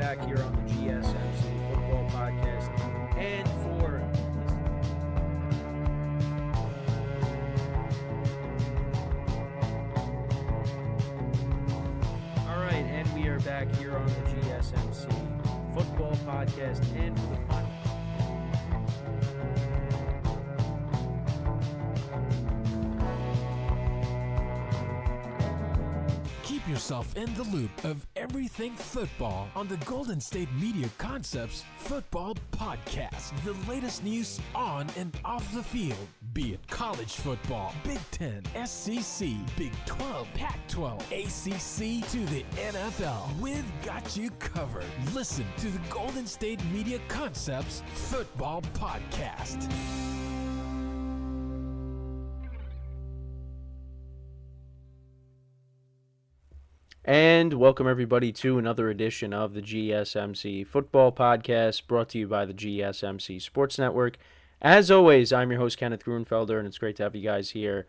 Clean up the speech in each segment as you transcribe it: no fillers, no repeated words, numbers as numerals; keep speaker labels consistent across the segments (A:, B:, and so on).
A: back here on the GSMC Football Podcast. And for all right, and we are back here on the GSMC Football Podcast. And for the final
B: yourself in the loop of everything football on the Golden State Media Concepts Football Podcast. The latest news on and off the field, be it college football, Big Ten, SEC, Big 12, Pac-12, ACC to the NFL. We've got you covered. Listen to the Golden State Media Concepts Football Podcast.
A: And welcome everybody to another edition of the GSMC Football Podcast, brought to you by the GSMC Sports Network. As always, I'm your host, Kenneth, and it's great to have you guys here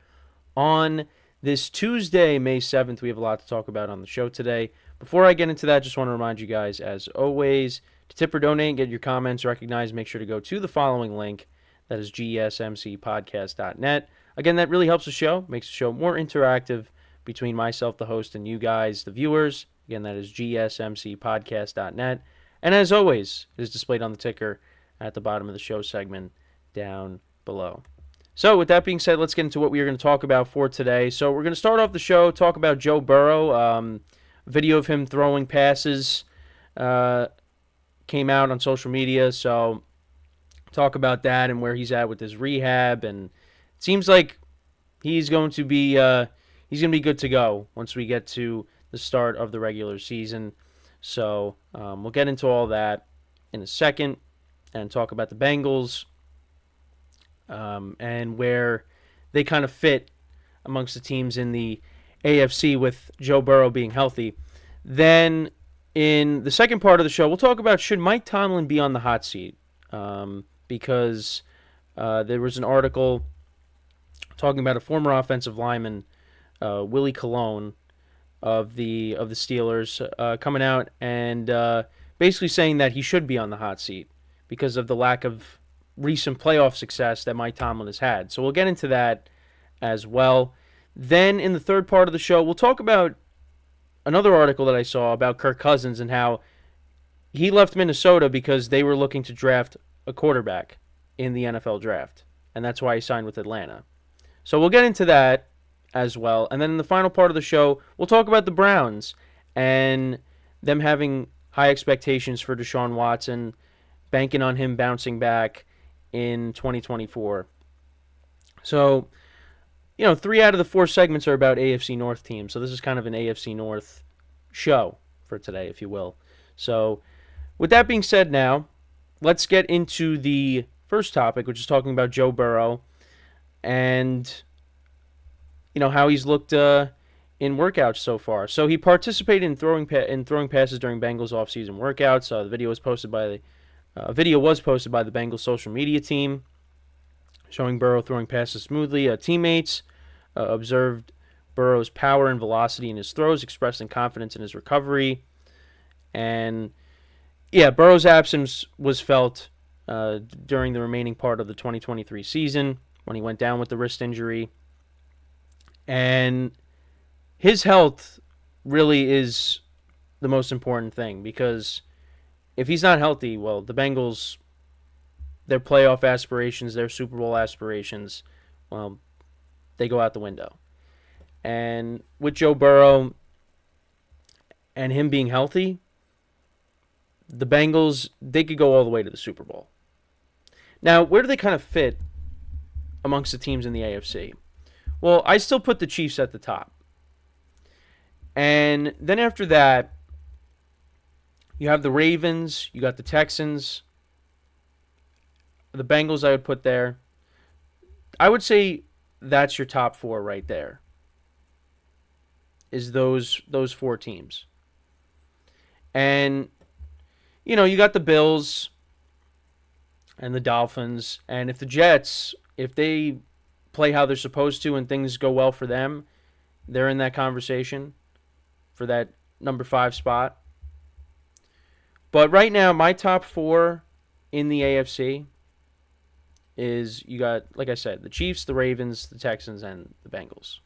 A: on this Tuesday, May 7th. We have a lot to talk about on the show today. Before I get into that, just want to remind you guys, as always, to tip or donate and get your comments recognized, make sure to go to the following link. That is gsmcpodcast.net. Again, that really helps the show, makes the show more interactive between myself, the host, and you guys, the viewers. Again, that is gsmcpodcast.net. And as always, it is displayed on the ticker at the bottom of the show segment down below. So with that being said, let's get into what we are going to talk about for today. So we're going to start off the show, talk about Joe Burrow. Video of him throwing passes came out on social media. So talk about that and where he's at with his rehab. And it seems like he's going to be good to go once we get to the start of the regular season. So we'll get into all that in a second and talk about the Bengals and where they kind of fit amongst the teams in the AFC with Joe Burrow being healthy. Then in the second part of the show, we'll talk about should Mike Tomlin be on the hot seat, because there was an article talking about a former offensive lineman, Willie Colon of the Steelers, coming out and basically saying that he should be on the hot seat because of the lack of recent playoff success that Mike Tomlin has had. So we'll get into that as well. Then in the third part of the show, we'll talk about another article that I saw about Kirk Cousins and how he left Minnesota because they were looking to draft a quarterback in the NFL draft, and that's why he signed with Atlanta. So we'll get into that as well. And then in the final part of the show, we'll talk about the Browns and them having high expectations for Deshaun Watson, banking on him bouncing back in 2024. So, 3 out of the 4 segments are about AFC North teams. So this is kind of an AFC North show for today, if you will. So with that being said now, let's get into the first topic, which is talking about Joe Burrow and how he's looked in workouts so far. So he participated in throwing passes during Bengals offseason workouts. The video was posted by the Bengals social media team, showing Burrow throwing passes smoothly. Teammates observed Burrow's power and velocity in his throws, expressing confidence in his recovery. And Burrow's absence was felt during the remaining part of the 2023 season when he went down with the wrist injury. And his health really is the most important thing, because if he's not healthy, well, the Bengals, their playoff aspirations, their Super Bowl aspirations, well, they go out the window. And with Joe Burrow and him being healthy, the Bengals, they could go all the way to the Super Bowl. Now, where do they kind of fit amongst the teams in the AFC? Well, I still put the Chiefs at the top. And then after that, you have the Ravens, you got the Texans, the Bengals I would put there. I would say that's your top 4 right there, is those 4 teams. And, you got the Bills and the Dolphins. And if the Jets, if they play how they're supposed to and things go well for them, they're in that conversation for that number 5 spot. But right now, my top 4 in the AFC is you got, like I said, the Chiefs, the Ravens, the Texans, and the Bengals.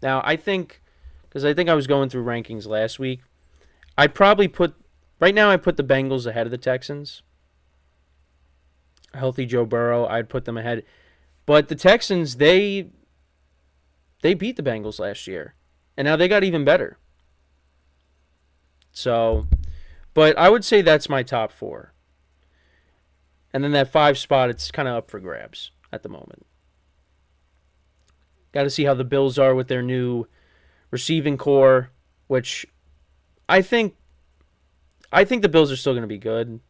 A: Now, because I think I was going through rankings last week, I'd probably right now I put the Bengals ahead of the Texans. A healthy Joe Burrow, I'd put them ahead. But the Texans, they beat the Bengals last year. And now they got even better. So, but I would say that's my top 4. And then that 5 spot, it's kind of up for grabs at the moment. Got to see how the Bills are with their new receiving core, which I think the Bills are still going to be good.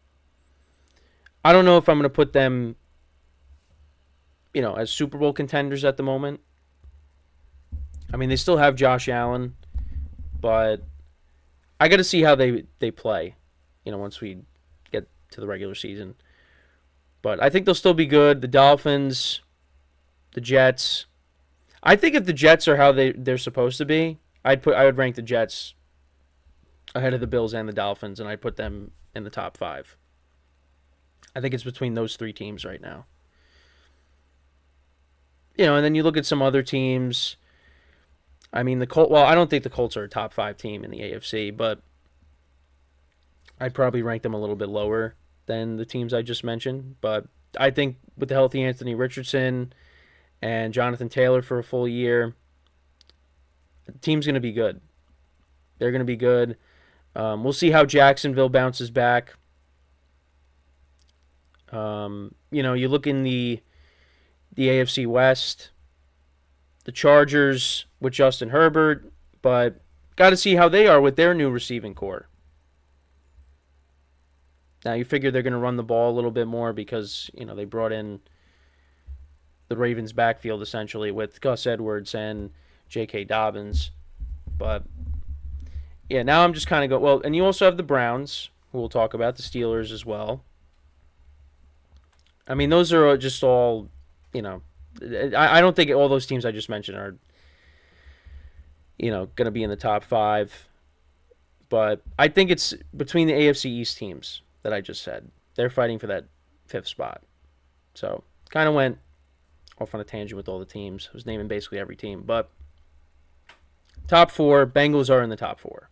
A: I don't know if I'm going to put them, as Super Bowl contenders at the moment. I mean, they still have Josh Allen, but I got to see how they play, once we get to the regular season. But I think they'll still be good. The Dolphins, the Jets. I think if the Jets are how they're supposed to be, I would rank the Jets ahead of the Bills and the Dolphins, and I'd put them in the top 5. I think it's between those 3 teams right now. And then you look at some other teams. I mean, I don't think the Colts are a top 5 team in the AFC, but I'd probably rank them a little bit lower than the teams I just mentioned. But I think with the healthy Anthony Richardson and Jonathan Taylor for a full year, the team's going to be good. They're going to be good. We'll see how Jacksonville bounces back. You look in the AFC West, the Chargers with Justin Herbert, but got to see how they are with their new receiving core. Now, you figure they're going to run the ball a little bit more because, they brought in the Ravens' backfield essentially with Gus Edwards and J.K. Dobbins. But, yeah, now I'm just kind of going, well, and you also have the Browns, who we'll talk about, the Steelers as well. I mean, those are just all, I don't think all those teams I just mentioned are, going to be in the top 5. But I think it's between the AFC East teams that I just said. They're fighting for that 5th spot. So, kind of went off on a tangent with all the teams. I was naming basically every team. But top 4, Bengals are in the top 4.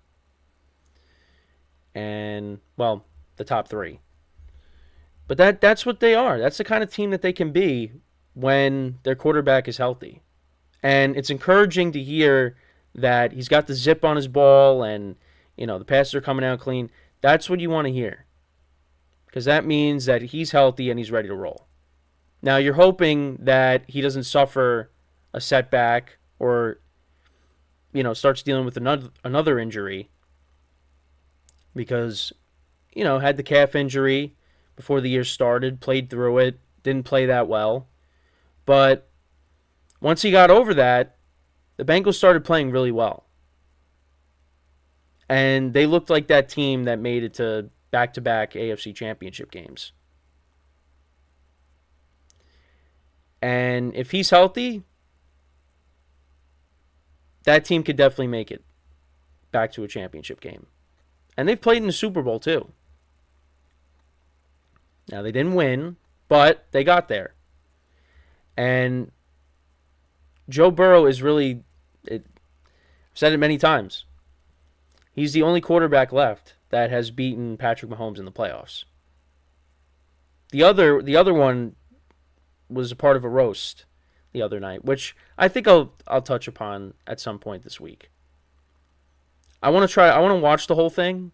A: And, well, the top 3. But that's what they are. That's the kind of team that they can be when their quarterback is healthy. And it's encouraging to hear that he's got the zip on his ball and, the passes are coming out clean. That's what you want to hear. Because that means that he's healthy and he's ready to roll. Now, you're hoping that he doesn't suffer a setback or, starts dealing with another injury. Because, had the calf injury before the year started, played through it, didn't play that well. But once he got over that, the Bengals started playing really well. And they looked like that team that made it to back-to-back AFC championship games. And if he's healthy, that team could definitely make it back to a championship game. And they've played in the Super Bowl too. Now, they didn't win, but they got there. And Joe Burrow is really, I've said it many times, he's the only quarterback left that has beaten Patrick Mahomes in the playoffs. The other one was a part of a roast the other night, which I think I'll touch upon at some point this week. I want to watch the whole thing.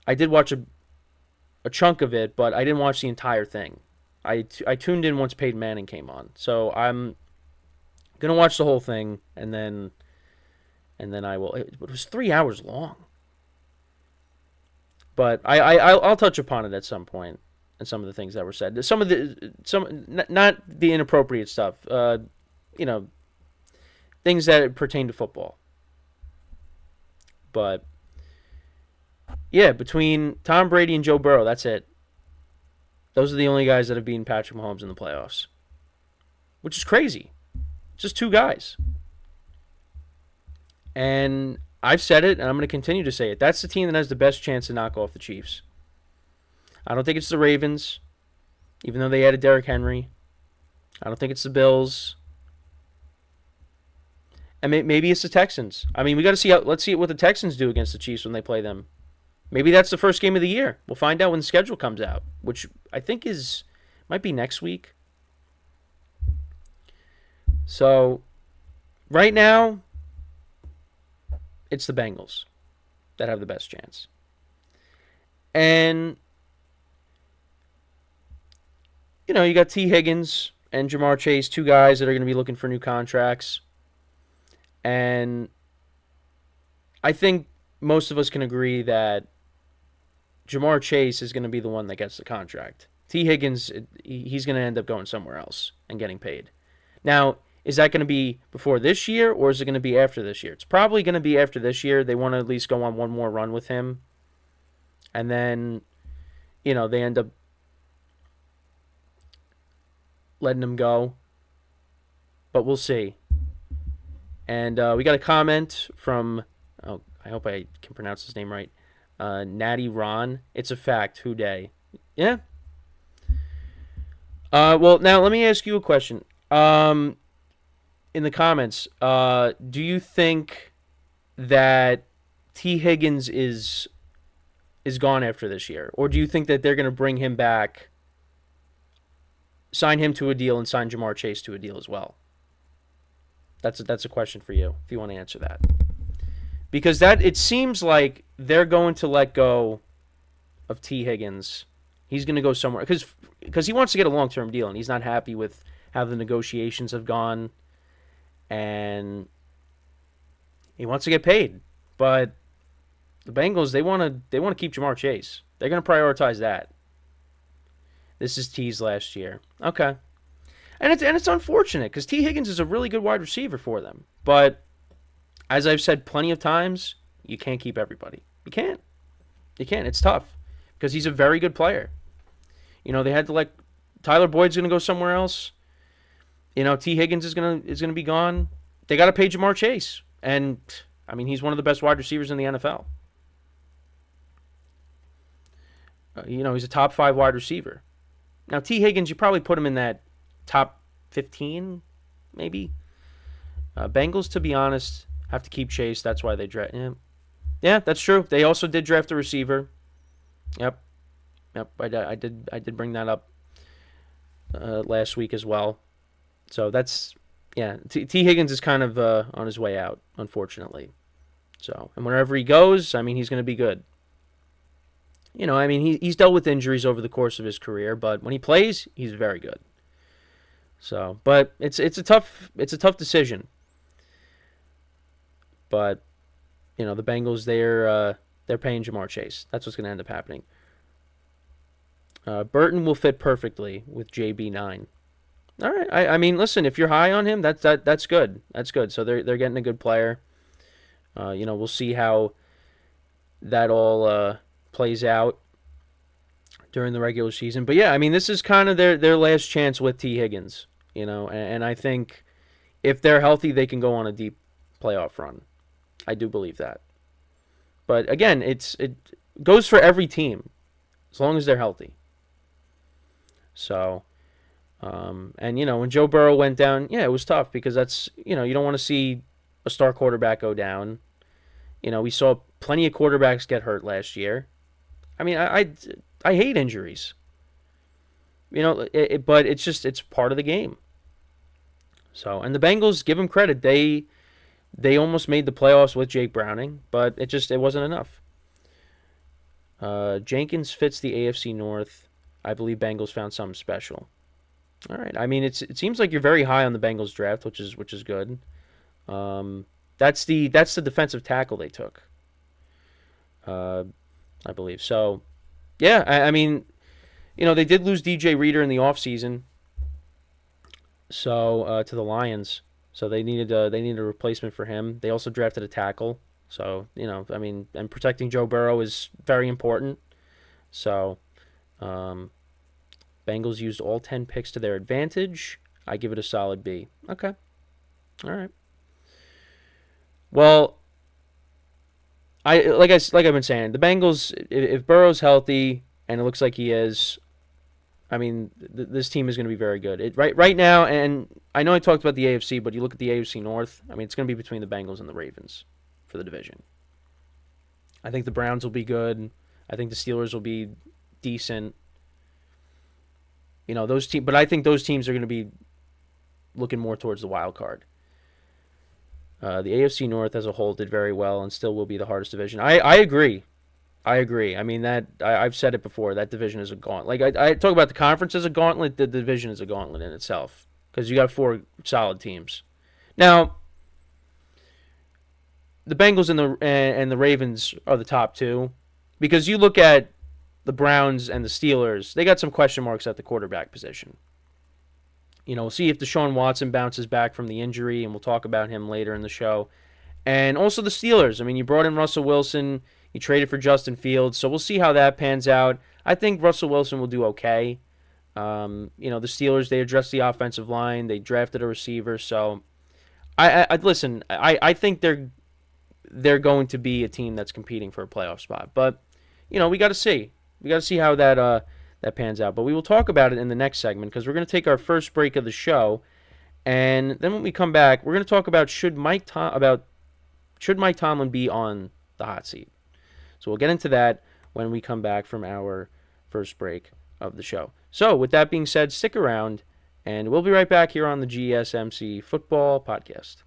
A: I did watch a chunk of it, but I didn't watch the entire thing. I tuned in once Peyton Manning came on. So I'm going to watch the whole thing, and then I will. It was 3 hours long. But I'll touch upon it at some point, and some of the things that were said. Not the inappropriate stuff. Things that pertain to football. But yeah, between Tom Brady and Joe Burrow, that's it. Those are the only guys that have beaten Patrick Mahomes in the playoffs, which is crazy. Just 2 guys. And I've said it, and I'm going to continue to say it. That's the team that has the best chance to knock off the Chiefs. I don't think it's the Ravens, even though they added Derrick Henry. I don't think it's the Bills. And maybe it's the Texans. I mean, we got to see let's see what the Texans do against the Chiefs when they play them. Maybe that's the first game of the year. We'll find out when the schedule comes out, which I think might be next week. So, right now, it's the Bengals that have the best chance. And, you got T. Higgins and Jamar Chase, two guys that are going to be looking for new contracts. And I think most of us can agree that Jamar Chase is going to be the one that gets the contract. T. Higgins, he's going to end up going somewhere else and getting paid. Now, is that going to be before this year, or is it going to be after this year? It's probably going to be after this year. They want to at least go on one more run with him. And then, they end up letting him go. But we'll see. And we got a comment from, I hope I can pronounce his name right, Natty Ron. It's a fact. Who day? Yeah. Well, now let me ask you a question. In the comments, do you think that T. Higgins is gone after this year? Or do you think that they're going to bring him back, sign him to a deal, and sign Jamar Chase to a deal as well? That's a question for you, if you want to answer that. Because it seems like they're going to let go of T. Higgins. He's going to go somewhere. Because he wants to get a long-term deal, and he's not happy with how the negotiations have gone. And he wants to get paid. But the Bengals, they want to keep Jamar Chase. They're going to prioritize that. This is T's last year. Okay. And it's unfortunate because T. Higgins is a really good wide receiver for them. But as I've said plenty of times, you can't keep everybody. You can't. You can't. It's tough because he's a very good player. They had to Tyler Boyd's going to go somewhere else. T. Higgins is gonna be gone. They got to pay Jamar Chase, and I mean he's one of the best wide receivers in the NFL. He's a top 5 wide receiver. Now T. Higgins, you probably put him in that top 15, maybe. Bengals, to be honest, have to keep Chase. That's why they draft. Yeah, that's true. They also did draft a receiver. Yep. I did bring that up last week as well. So that's T. Higgins is kind of on his way out, unfortunately. So, and wherever he goes, I mean, he's going to be good. He's dealt with injuries over the course of his career, but when he plays, he's very good. So, but it's a tough decision. But the Bengals, they're paying Jamar Chase. That's what's going to end up happening. Burton will fit perfectly with JB9. All right. I mean, listen, if you're high on him, that's good. That's good. So they're getting a good player. We'll see how that all plays out during the regular season. But yeah, I mean, this is kind of their last chance with T. Higgins. And I think if they're healthy, they can go on a deep playoff run. I do believe that. But again, it goes for every team as long as they're healthy. So, and when Joe Burrow went down, yeah, it was tough because that's, you don't want to see a star quarterback go down. We saw plenty of quarterbacks get hurt last year. I mean, I hate injuries. But it's part of the game. So, and the Bengals, give them credit. They almost made the playoffs with Jake Browning, but it wasn't enough. Jenkins fits the AFC North. I believe Bengals found something special. All right. I mean, it seems like you're very high on the Bengals draft, which is good. That's the defensive tackle they took. I believe. So, yeah, I mean, they did lose DJ Reader in the offseason. So, to the Lions. So they needed a replacement for him. They also drafted a tackle. So, I mean, and protecting Joe Burrow is very important. So, Bengals used all 10 picks to their advantage. I give it a solid B. Okay. All right. Well, like I've been saying, the Bengals, if Burrow's healthy, and it looks like he is, I mean, this team is going to be very good. Right now, and I know I talked about the AFC, but you look at the AFC North, I mean, it's going to be between the Bengals and the Ravens for the division. I think the Browns will be good. I think the Steelers will be decent. Those teams, but I think those teams are going to be looking more towards the wild card. The AFC North as a whole did very well and still will be the hardest division. I agree. I mean, I've said it before. That division is a gauntlet. Like I talk about the conference as a gauntlet. The division is a gauntlet in itself because you got 4 solid teams. Now, the Bengals and the Ravens are the top 2 because you look at the Browns and the Steelers. They got some question marks at the quarterback position. We'll see if Deshaun Watson bounces back from the injury, and we'll talk about him later in the show. And also the Steelers. I mean, you brought in Russell Wilson. You traded for Justin Fields, so we'll see how that pans out. I think Russell Wilson will do okay. The Steelers, they addressed the offensive line. They drafted a receiver, so I listen. I think they're going to be a team that's competing for a playoff spot. But we got to see. We got to see how that pans out. But we will talk about it in the next segment because we're going to take our first break of the show, and then when we come back, we're going to talk about should Mike Tomlin be on the hot seat. So we'll get into that when we come back from our first break of the show. So with that being said, stick around, and we'll be right back here on the GSMC Football Podcast.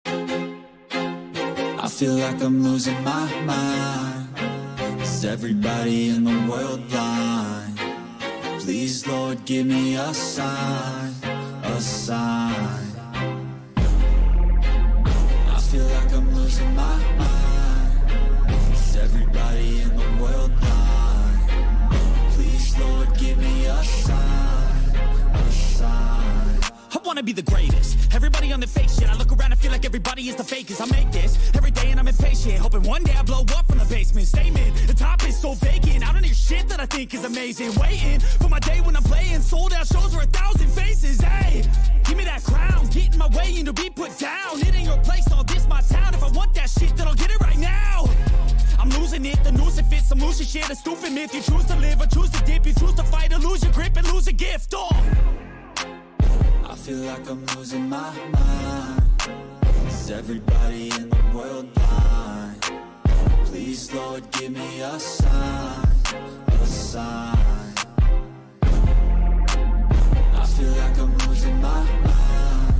C: I feel like I'm losing my mind. Is everybody in the world blind? Please, Lord, give me a sign, a sign. I feel like I'm losing my mind. Is everybody in the world blind? Please, Lord, give me a sign, a sign.
D: I wanna be the greatest. Everybody on the fake shit. I look around and feel like everybody is the fakest. I make this every day and I'm impatient, hoping one day I blow up from the basement. Statement, the top is so vacant. I don't hear shit that I think is amazing. Waiting for my day when I'm playing sold out shows where 1,000 faces. Hey, give me that crown, get in my way and to be put down. It ain't your place, all this my town. If I want that shit, then I'll get it right now. I'm losing it, the noose it fits, some losing shit, a stupid myth. You choose to live or choose to dip, you choose to fight or lose your grip and lose a gift.
C: I feel like I'm losing my mind. Is everybody in the world blind? Please, Lord, give me a sign, a sign. I feel like I'm losing my mind.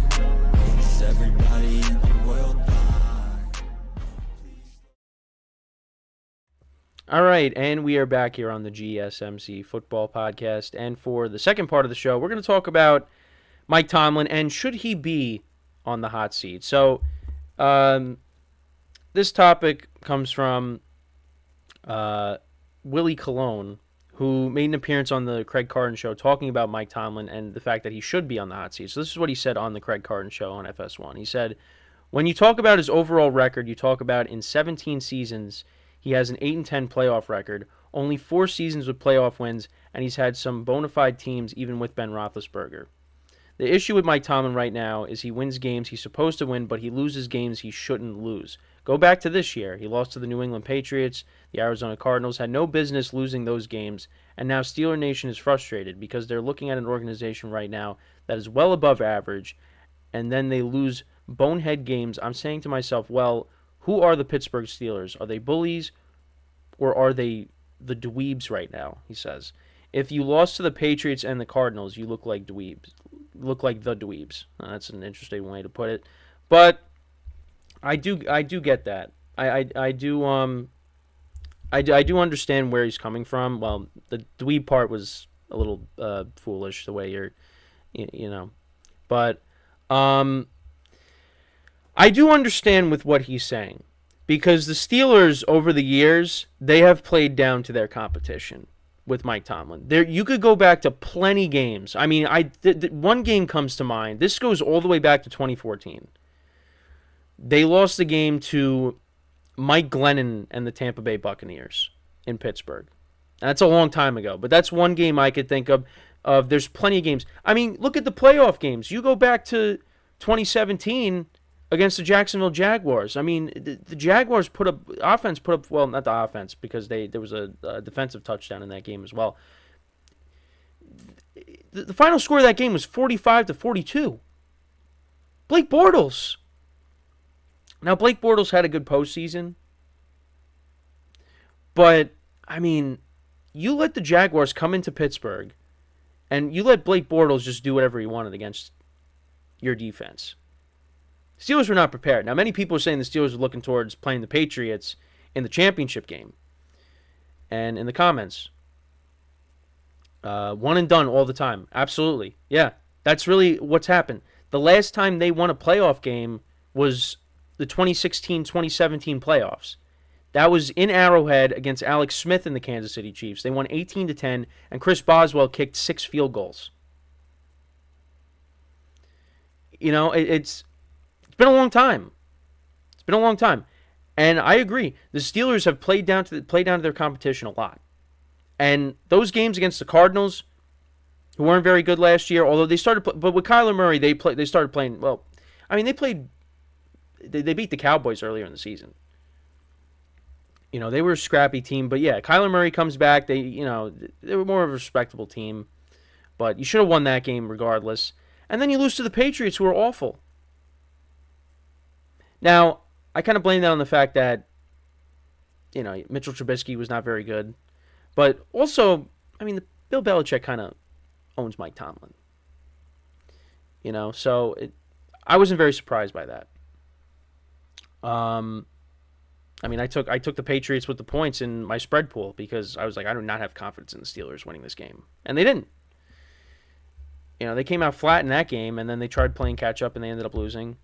C: Is everybody in the world blind?
A: All right, and we are back here on the GSMC Football Podcast. And for the second part of the show, we're going to talk about Mike Tomlin and should he be on the hot seat. So this topic comes from Willie Colon, who made an appearance on the Craig Carton Show talking about Mike Tomlin and the fact that he should be on the hot seat. So this is what he said on the Craig Carton Show on FS1. He said, when you talk about his overall record, you talk about in 17 seasons, he has an 8-10 playoff record, only 4 seasons with playoff wins, and he's had some bona fide teams even with Ben Roethlisberger. The issue with Mike Tomlin right now is he wins games he's supposed to win, but he loses games he shouldn't lose. Go back to this year. He lost to the New England Patriots. The Arizona Cardinals had no business losing those games, and now Steeler Nation is frustrated because they're looking at an organization right now that is well above average, and then they lose bonehead games. I'm saying to myself, well, who are the Pittsburgh Steelers? Are they bullies, or are they the dweebs right now, he says. If you lost to the Patriots and the Cardinals, you look like dweebs. Look like the dweebs. That's an interesting way to put it. But I do get that. I do understand where he's coming from. Well, the dweeb part was a little foolish the way you know. But I do understand with what he's saying, because the Steelers over the years, they have played down to their competition with Mike Tomlin. You could go back to plenty games. I mean, one game comes to mind. This goes all the way back to 2014. They lost the game to Mike Glennon and the Tampa Bay Buccaneers in Pittsburgh. That's a long time ago, but that's one game I could think of. There's plenty of games. I mean, look at the playoff games. You go back to 2017 against the Jacksonville Jaguars. I mean, the Jaguars put up, well, not the offense, because there was a defensive touchdown in that game as well. The final score of that game was 45-42. Blake Bortles. Now, Blake Bortles had a good postseason, but, I mean, you let the Jaguars come into Pittsburgh, and you let Blake Bortles just do whatever he wanted against your defense. Steelers were not prepared. Now, many people are saying the Steelers are looking towards playing the Patriots in the championship game. And in the comments, one and done all the time. Absolutely. Yeah, that's really what's happened. The last time they won a playoff game was the 2016-2017 playoffs. That was in Arrowhead against Alex Smith and the Kansas City Chiefs. They won 18-10, and Chris Boswell kicked 6 field goals. You know, it's been a long time. It's been a long time. And I agree. The Steelers have played down to their competition a lot. And those games against the Cardinals, who weren't very good last year, although they started, but with Kyler Murray, they started playing well. I mean, they beat the Cowboys earlier in the season. You know, they were a scrappy team, but yeah, Kyler Murray comes back. They were more of a respectable team, but you should have won that game regardless. And then you lose to the Patriots, who are awful. Now, I kind of blame that on the fact that, you know, Mitchell Trubisky was not very good. But also, I mean, Bill Belichick kind of owns Mike Tomlin. You know, so I wasn't very surprised by that. I mean, I took the Patriots with the points in my spread pool because I was like, I do not have confidence in the Steelers winning this game. And they didn't. You know, they came out flat in that game, and then they tried playing catch-up, and they ended up losing.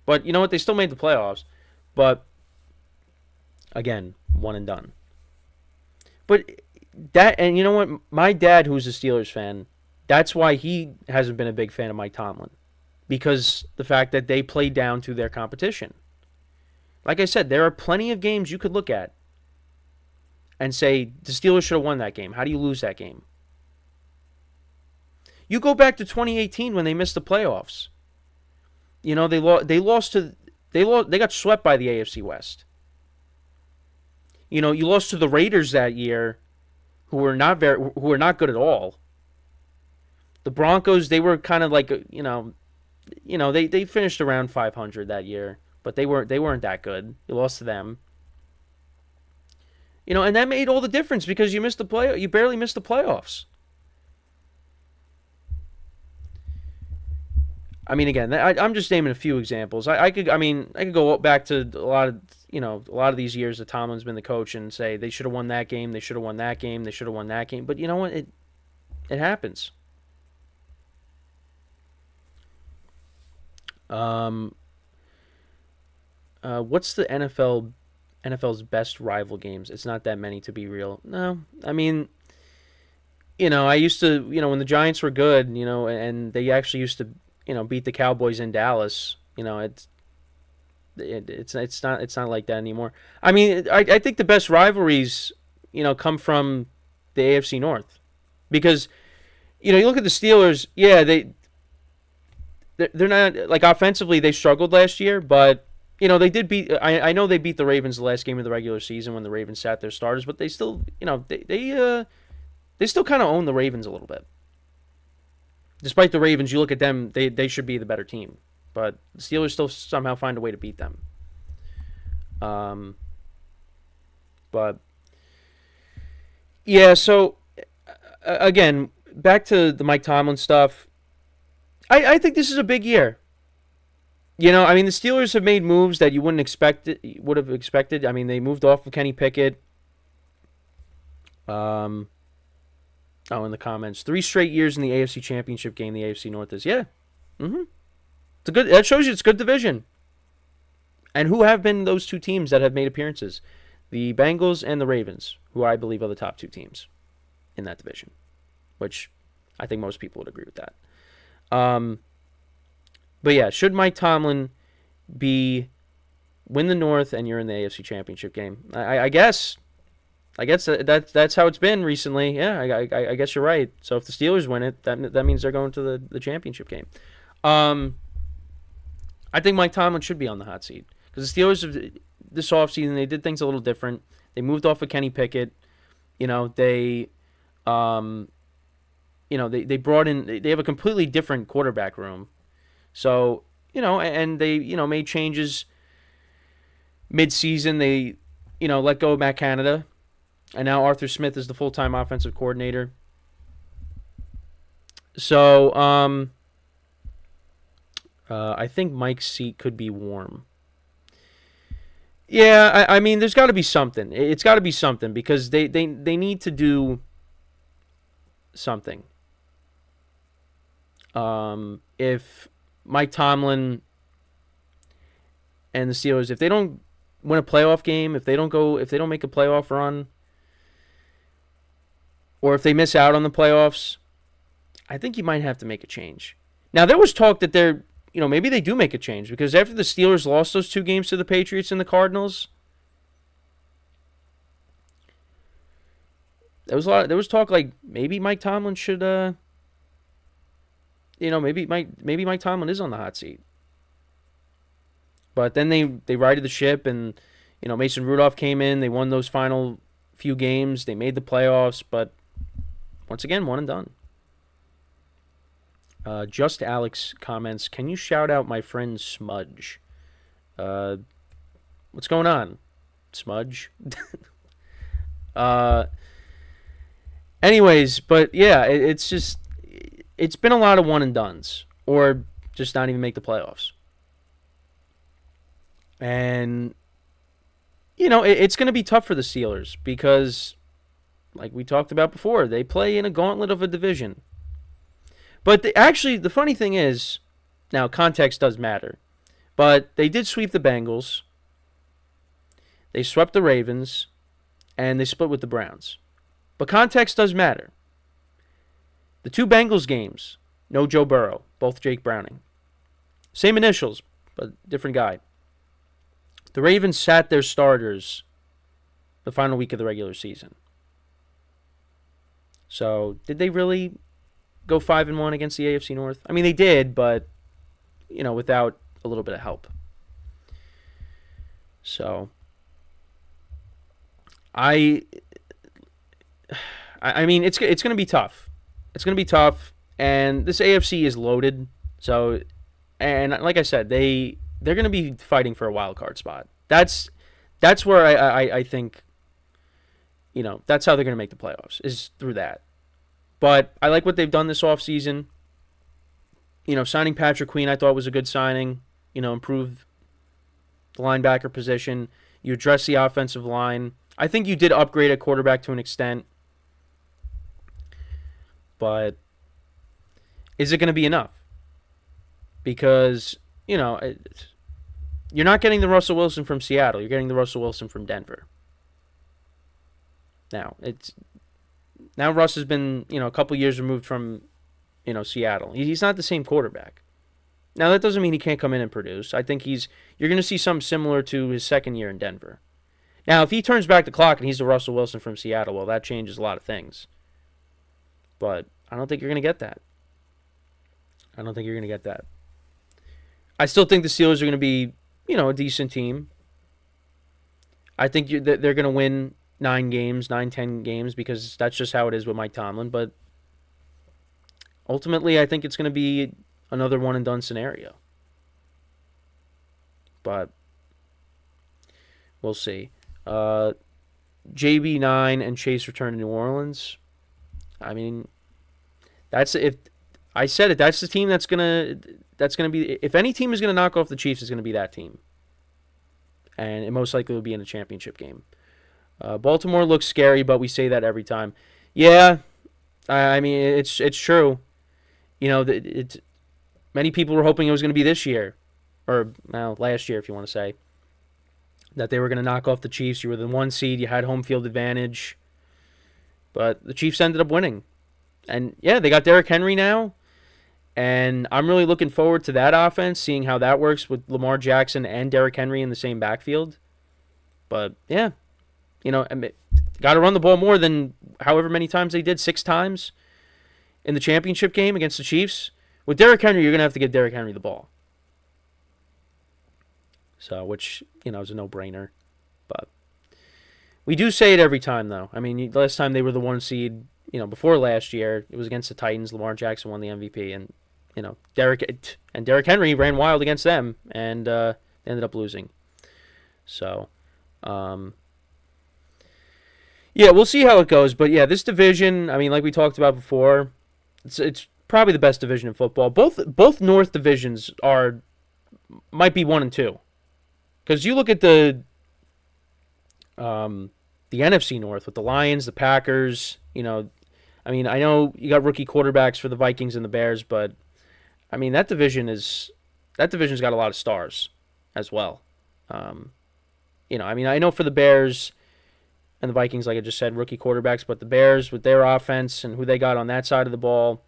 A: But you know what? They still made the playoffs. But, again, one and done. But and you know what? My dad, who's a Steelers fan, that's why he hasn't been a big fan of Mike Tomlin. Because the fact that they played down to their competition. Like I said, there are plenty of games you could look at and say, the Steelers should have won that game. How do you lose that game? You go back to 2018 when they missed the playoffs. You know, they got swept by the AFC West. You know, you lost to the Raiders that year, who were not good at all. The Broncos, they were kind of like, they finished around 500 that year, but they weren't that good. You lost to them. You know, and that made all the difference because you barely missed the playoffs. I mean, again, I'm just naming a few examples. I could go back to a lot of these years that Tomlin's been the coach and say they should have won that game, they should have won that game, they should have won that game. But you know what? It happens. What's the NFL's best rival games? It's not that many to be real. No, I mean, you know, I used to, you know, when the Giants were good, you know, and they actually used to, you know, beat the Cowboys in Dallas. You know, it's not like that anymore. I mean, I think the best rivalries, you know, come from the AFC North, because, you know, you look at the Steelers. Yeah, they're not, like, offensively they struggled last year, but you know they did beat. I know they beat the Ravens the last game of the regular season when the Ravens sat their starters, but they still, you know, they still kind of own the Ravens a little bit. Despite the Ravens, you look at them, they should be the better team. But the Steelers still somehow find a way to beat them. But, yeah, so, again, back to the Mike Tomlin stuff. I think this is a big year. You know, I mean, the Steelers have made moves that you would have expected. I mean, they moved off of Kenny Pickett. In the comments, 3 straight years in the AFC Championship game. The AFC North is that shows you it's a good division. And who have been those two teams that have made appearances? The Bengals and the Ravens, who I believe are the top 2 teams in that division, which I think most people would agree with that. But yeah, should Mike Tomlin win the North and you're in the AFC Championship game? I guess that's how it's been recently. Yeah, I guess you're right. So if the Steelers win it, that means they're going to the championship game. I think Mike Tomlin should be on the hot seat because the Steelers this offseason they did things a little different. They moved off of Kenny Pickett. They they brought in. They have a completely different quarterback room. So and they made changes mid-season. They let go of Matt Canada, and now Arthur Smith is the full-time offensive coordinator. So I think Mike's seat could be warm. Yeah, I mean, there's got to be something. It's got to be something because they need to do something. If Mike Tomlin and the Steelers, if they don't win a playoff game, if they don't make a playoff run, or if they miss out on the playoffs, I think you might have to make a change. Now, there was talk that maybe they do make a change because after the Steelers lost those 2 games to the Patriots and the Cardinals, there was talk like maybe Mike Tomlin should maybe Mike Tomlin is on the hot seat. But then they righted the ship and Mason Rudolph came in, they won those final few games, they made the playoffs, but once again, one and done. Just Alex comments, can you shout out my friend Smudge? What's going on, Smudge? Anyways, but yeah, it's been a lot of one and dones, or just not even make the playoffs. And, it's going to be tough for the Steelers because, like we talked about before, they play in a gauntlet of a division. But the funny thing is, now context does matter, but they did sweep the Bengals, they swept the Ravens, and they split with the Browns. But context does matter. The 2 Bengals games, no Joe Burrow, both Jake Browning. Same initials, but different guy. The Ravens sat their starters the final week of the regular season. So, did they really go 5-1 against the AFC North? I mean, they did, but without a little bit of help. So, I mean, it's going to be tough. It's going to be tough, and this AFC is loaded. So, and like I said, they're going to be fighting for a wild card spot. That's where I think, that's how they're going to make the playoffs, is through that. But I like what they've done this offseason. Signing Patrick Queen I thought was a good signing. Improved the linebacker position. You address the offensive line. I think you did upgrade at quarterback to an extent. But is it going to be enough? Because, you're not getting the Russell Wilson from Seattle. You're getting the Russell Wilson from Denver. Now Russ has been, a couple years removed from, Seattle. He's not the same quarterback. Now, that doesn't mean he can't come in and produce. I think you're going to see something similar to his second year in Denver. Now, if he turns back the clock and he's the Russell Wilson from Seattle, well, that changes a lot of things. But I don't think you're going to get that. I still think the Steelers are going to be, a decent team. I think they're going to win 10 games, because that's just how it is with Mike Tomlin. But ultimately, I think it's going to be another one-and-done scenario. But we'll see. JB9 and Chase return to New Orleans. I mean, that's the team that's gonna be. If any team is gonna knock off the Chiefs, it's gonna be that team, and it most likely will be in a championship game. Baltimore looks scary, but we say that every time. Yeah, I mean it's true. Many people were hoping it was going to be this year, or last year, if you want to say, that they were going to knock off the Chiefs. You were the 1 seed, you had home field advantage, but the Chiefs ended up winning. And yeah, they got Derrick Henry now, and I'm really looking forward to that offense, seeing how that works with Lamar Jackson and Derrick Henry in the same backfield. But yeah, got to run the ball more than however many times they did, 6 times in the championship game against the Chiefs. With Derrick Henry, you're going to have to give Derrick Henry the ball. So, which, is a no-brainer. But we do say it every time, though. I mean, last time they were the 1 seed, before last year, it was against the Titans. Lamar Jackson won the MVP, and, Derrick Henry ran wild against them, and they ended up losing. So, yeah, we'll see how it goes. But, yeah, this division, I mean, like we talked about before, it's probably the best division in football. Both North divisions might be 1 and 2. Because you look at the NFC North with the Lions, the Packers, I mean, I know you got rookie quarterbacks for the Vikings and the Bears, but I mean that division's got a lot of stars as well. I mean, I know for the Bears and the Vikings, like I just said, rookie quarterbacks, but the Bears with their offense and who they got on that side of the ball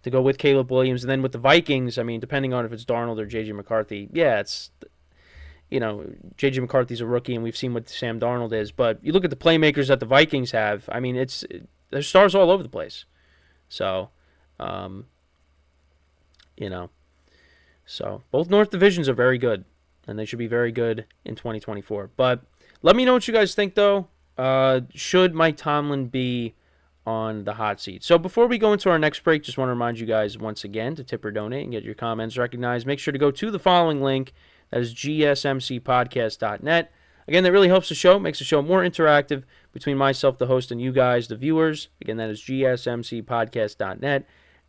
A: to go with Caleb Williams, and then with the Vikings, I mean, depending on if it's Darnold or J.J. McCarthy, yeah, it's J.J. McCarthy's a rookie, and we've seen what Sam Darnold is. But you look at the playmakers that the Vikings have. I mean, there's stars all over the place. So, so both North divisions are very good, and they should be very good in 2024. But let me know what you guys think, though. Should Mike Tomlin be on the hot seat? So before we go into our next break, just want to remind you guys once again to tip or donate and get your comments recognized. Make sure to go to the following link. That is gsmcpodcast.net. Again, that really helps the show, makes the show more interactive between myself, the host, and you guys, the viewers. Again, that is gsmcpodcast.net.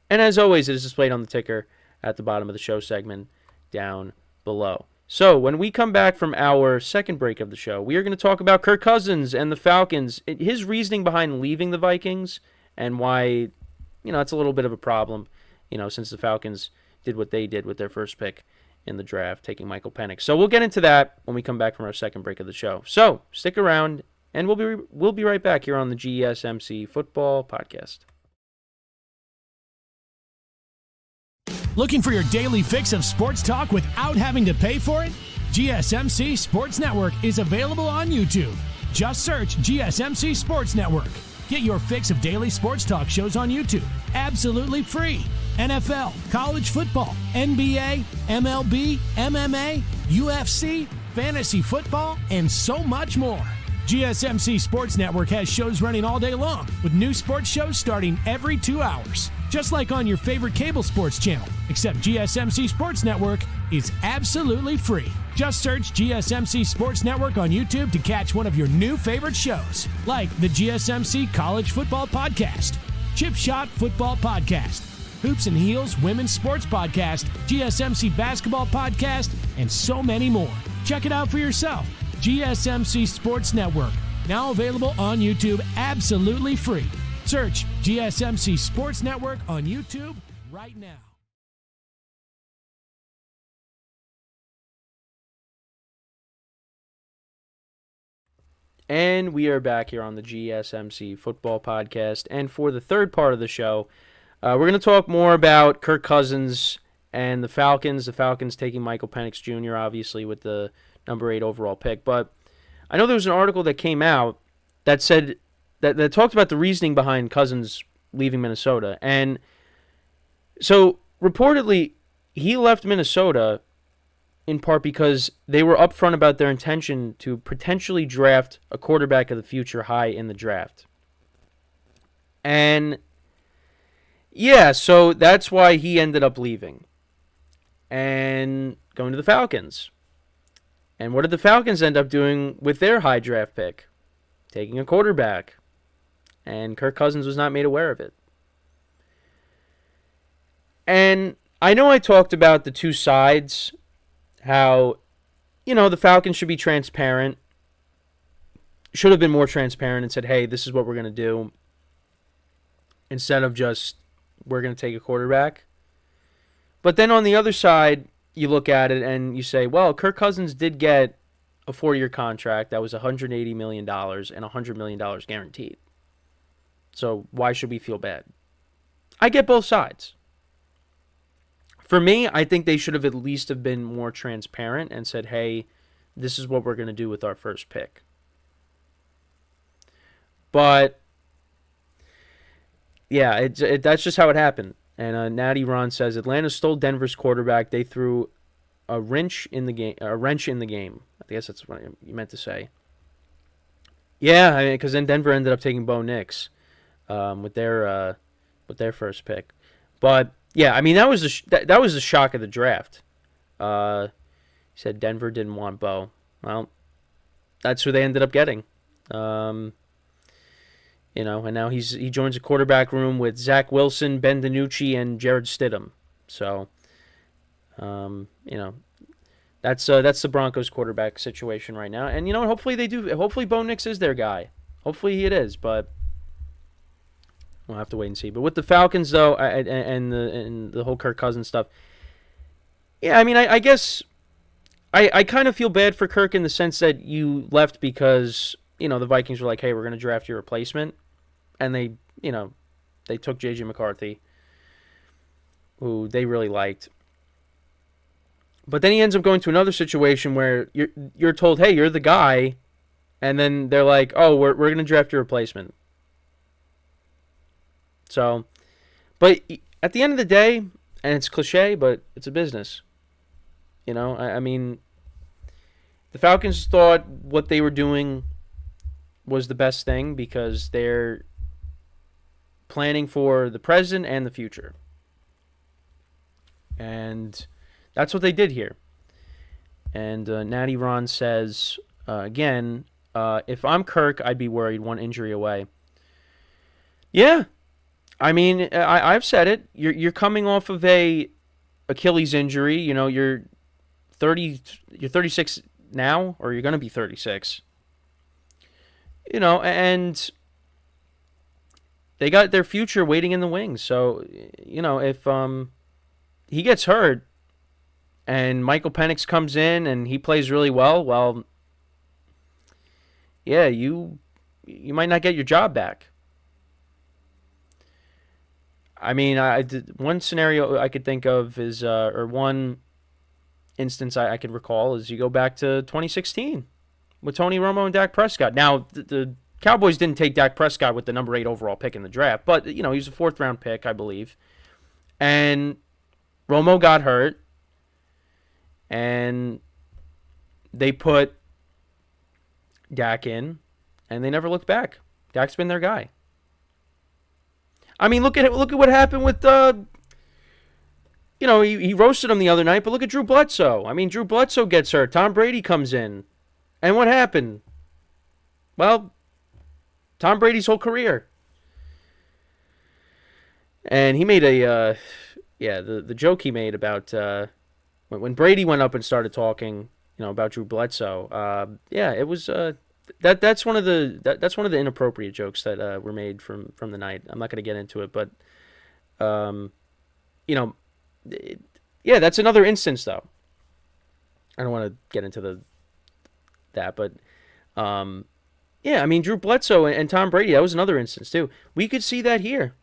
A: And as always, it is displayed on the ticker at the bottom of the show segment down below. So when we come back from our second break of the show, we are going to talk about Kirk Cousins and the Falcons, his reasoning behind leaving the Vikings, and why, it's a little bit of a problem, since the Falcons did what they did with their first pick in the draft, taking Michael Penix. So we'll get into that when we come back from our second break of the show. So stick around, and we'll be right back here on the GSMC Football Podcast.
B: Looking for your daily fix of sports talk without having to pay for it? GSMC Sports Network is available on YouTube. Just search GSMC Sports Network. Get your fix of daily sports talk shows on YouTube, absolutely free. NFL, college football, NBA, MLB, MMA, UFC, fantasy football, and so much more. GSMC Sports Network has shows running all day long, with new sports shows starting every 2 hours. Just like on your favorite cable sports channel, except GSMC Sports Network is absolutely free. Just search GSMC Sports Network on YouTube to catch one of your new favorite shows, like the GSMC College Football Podcast, Chip Shot Football Podcast, Hoops and Heels Women's Sports Podcast, GSMC Basketball Podcast, and so many more. Check it out for yourself. GSMC Sports Network, now available on YouTube absolutely free. Search GSMC Sports Network on YouTube right now.
A: And we are back here on the GSMC Football Podcast. And for the third part of the show, we're going to talk more about Kirk Cousins and the Falcons. The Falcons taking Michael Penix Jr., obviously, with the number 8 overall pick. But I know there was an article that came out that said that talked about the reasoning behind Cousins leaving Minnesota. And so reportedly, he left Minnesota in part because they were upfront about their intention to potentially draft a quarterback of the future high in the draft. And yeah, so that's why he ended up leaving and going to the Falcons. And what did the Falcons end up doing with their high draft pick? Taking a quarterback. And Kirk Cousins was not made aware of it. And I know I talked about the two sides, how, the Falcons should be transparent, should have been more transparent and said, hey, this is what we're going to do, instead of just, we're going to take a quarterback. But then on the other side, you look at it and you say, well, Kirk Cousins did get a 4-year contract that was $180 million and $100 million guaranteed. So why should we feel bad? I get both sides. For me, I think they should have at least have been more transparent and said, hey, this is what we're going to do with our first pick. But, yeah, that's just how it happened. And Natty Ron says, Atlanta stole Denver's quarterback. They threw a wrench in the game. I guess that's what you meant to say. Yeah, I mean, because then Denver ended up taking Bo Nix with their first pick. But yeah, I mean that was the shock of the draft. He said Denver didn't want Bo. Well, that's who they ended up getting. And now he joins a quarterback room with Zach Wilson, Ben DiNucci, and Jared Stidham. So, that's the Broncos quarterback situation right now. And hopefully they do. Hopefully Bo Nix is their guy. Hopefully it is, but we'll have to wait and see. But with the Falcons though, and the whole Kirk Cousins stuff, yeah, I mean I guess I kind of feel bad for Kirk in the sense that you left because the Vikings were like, hey, we're going to draft your replacement. And they took J.J. McCarthy, who they really liked. But then he ends up going to another situation where you're told, hey, you're the guy, and then they're like, oh, we're going to draft your replacement. So, but at the end of the day, and it's cliche, but it's a business. I mean, the Falcons thought what they were doing was the best thing because they're planning for the present and the future. And that's what they did here. And Natty Ron says, again, if I'm Kirk, I'd be worried, one injury away. Yeah. I mean, I've said it. You're coming off of a Achilles injury. You're 36 now, or you're going to be 36. And they got their future waiting in the wings. So, if he gets hurt and Michael Penix comes in and he plays really well, yeah, you might not get your job back. I mean, one scenario I could think of is, or one instance I could recall is you go back to 2016 with Tony Romo and Dak Prescott. Now, the Cowboys didn't take Dak Prescott with the number 8 overall pick in the draft, but, he was a 4th round pick, I believe. And Romo got hurt, and they put Dak in, and they never looked back. Dak's been their guy. I mean, look at what happened with he roasted him the other night, but look at Drew Bledsoe. I mean, Drew Bledsoe gets hurt. Tom Brady comes in. And what happened? Well, Tom Brady's whole career. And he made the joke he made about when Brady went up and started talking, about Drew Bledsoe. It was that's one of the inappropriate jokes that were made from the night. I'm not going to get into it, but that's another instance though. I don't want to get into that, but I mean Drew Bledsoe and Tom Brady, that was another instance too. We could see that here